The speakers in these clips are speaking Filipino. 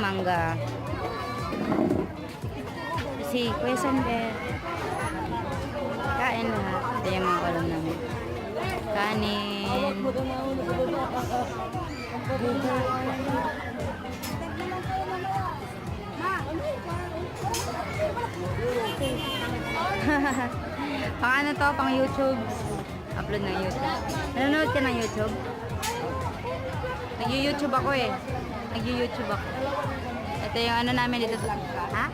mangga. Si Kuya Sanber. Kain lahat. Ito yung mga ulam namin. Kanin. Pang ano to? Pang YouTube. Upload ng YouTube. Nanonood ka ng YouTube? Nag-YouTube ako eh. Nag-YouTube ako. Ito yung ano namin dito. Ha?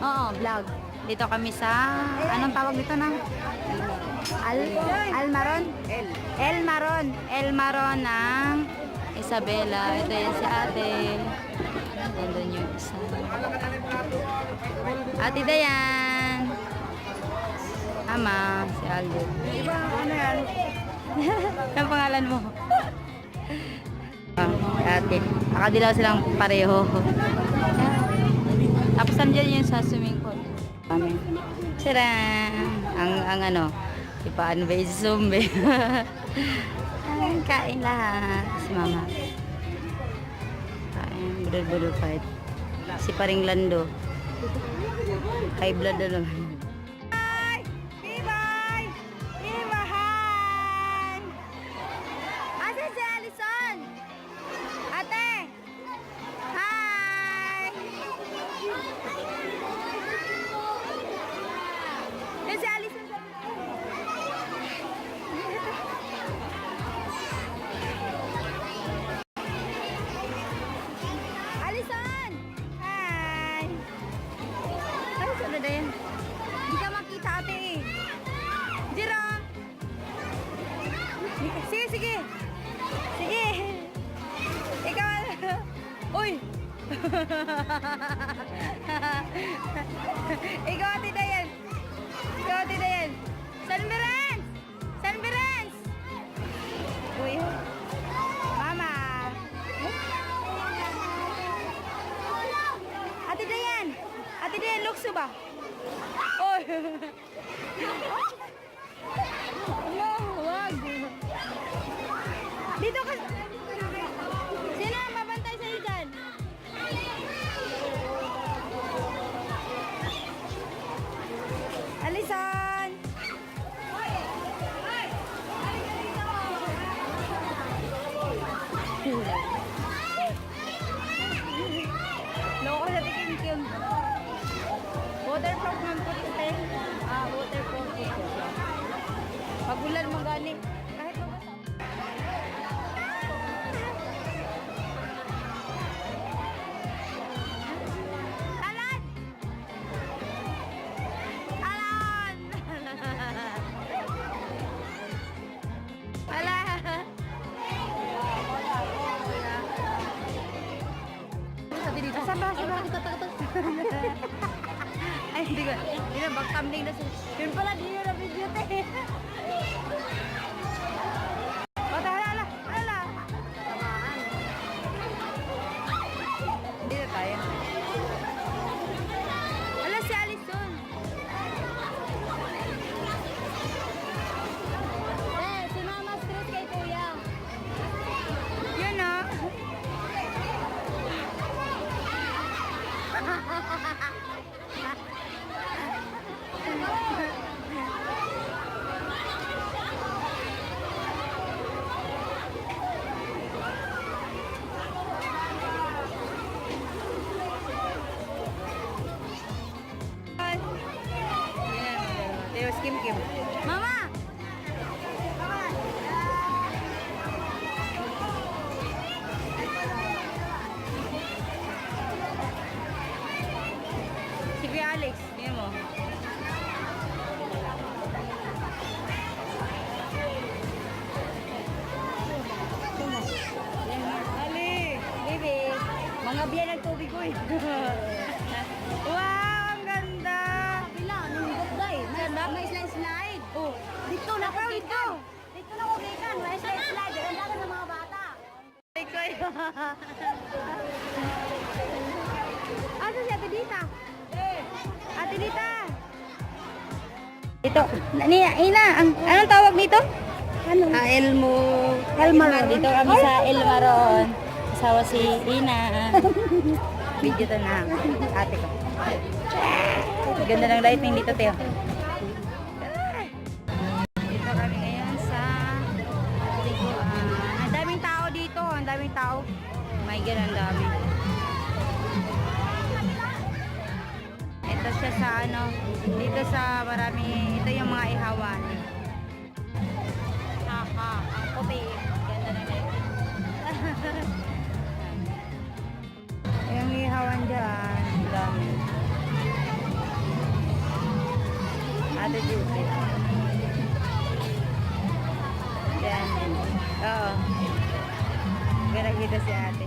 Oo, vlog. Dito kami sa, anong tawag dito na? Almaron? Elmaron ng Isabela. Ito yung si ate. Nandun yung isa. Ate Dayan. Ama, si Aldo. Iba, ano yan? Anong pangalan mo? Ate. Nakadilaw silang pareho. Tapos nandiyan yung sa swimming pool. Sarang! Ang ano, ipaan ba yung zumbi? Kain lahat. Si mama. Kain, budol-budol fight. Si paring Lando. High blood na lang. Hindi ka makita ate eh. Jiro! Sige, sige. Sige. Ikaw. Uy! Ikaw ate Dayan. Ikaw ate Dayan. Sanberens! Sanberens! Uy. Mama. Ate Dayan. Ate Dayan, lukso ba? Oh. No, wag. Dito ka. Sino ang mabantay sa'yo dyan? Alison! Loko sa tikim-kim. Waterproof man po ito. Waterproof ito. Pagulan mo gani. Kahit mabasa. Alan! Alan! Alan! Saba, saba. Ay, hindi ko. Hindi na, bag-tumbling na siya. Yun pala, di yun na video te. O, hala. Hindi na tayo. Hala, si Alison. Si Mama stress kay Kuya. Yun o. Kim. Mama! Si Kuya Alex, yun mo. Ali! Baby! Mga biyan ng tubig ko eh. Wow! Ang ganda! Kapila, nung gagday. May slide. Oh, dito na ko dito. Dito na ko gikan. May slide. Ganda ka sa mga bata. Ay ko. Asa si Ate Dita? Ate Dita. Ito, Ina, anong tawag nito? Ano? Elmaron. Dito kami sa Elmaron. Asawa si Ina. Video to na. Ate ko. Ganda ng lighting dito, Teo. Dito kami ngayon sa liguan. Ang daming tao dito. Ang daming tao. My God, ang dami. Ito siya sa ano. Dito sa marami. Ito yung mga ihawan. Haha. Ang puti. Ganda ng lighting. Yung ihawan dyan. Ang dami. Ate Judy. Yan. Oo. Ganda kita si ate.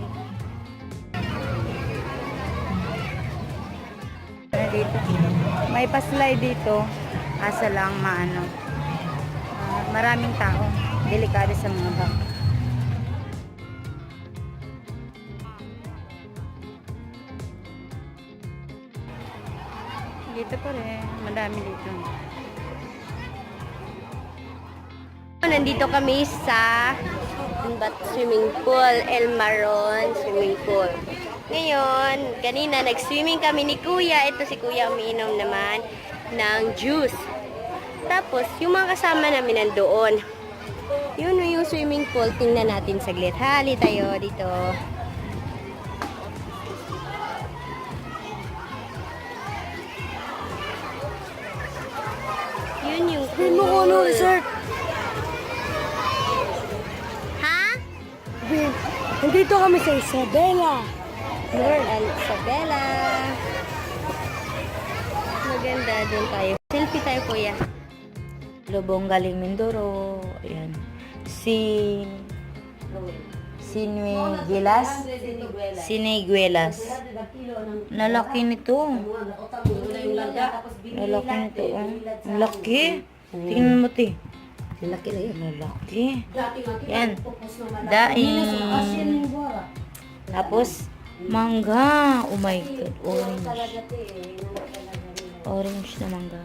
Dito. May pa-slide dito. Asa lang maano. Maraming tao. Delikado sa mga bag. Dito pa rin. Madami dito. Nandito kami sa swimming pool, El Maron Swimming Pool. Ngayon, kanina nag-swimming kami ni Kuya. Ito si Kuya umiinom naman ng juice. Tapos, yung mga kasama namin nandoon. Yun yung swimming pool. Tingnan natin saglit. Hali tayo dito. Yun yung pool. Ha? Nandito kami sa Isabela. Isabela. Maganda doon tayo. Selfie tayo, Kuya. Lubong Galing Mindoro. Ayan. Siniguelas. Lalaki nito. Lalaki nito. Ang laki. Tingnan mo, ti. Laki na yun. Lalaki. Yan. Daing. Tapos, mangga. Oh my God. Orange. Orange na mangga.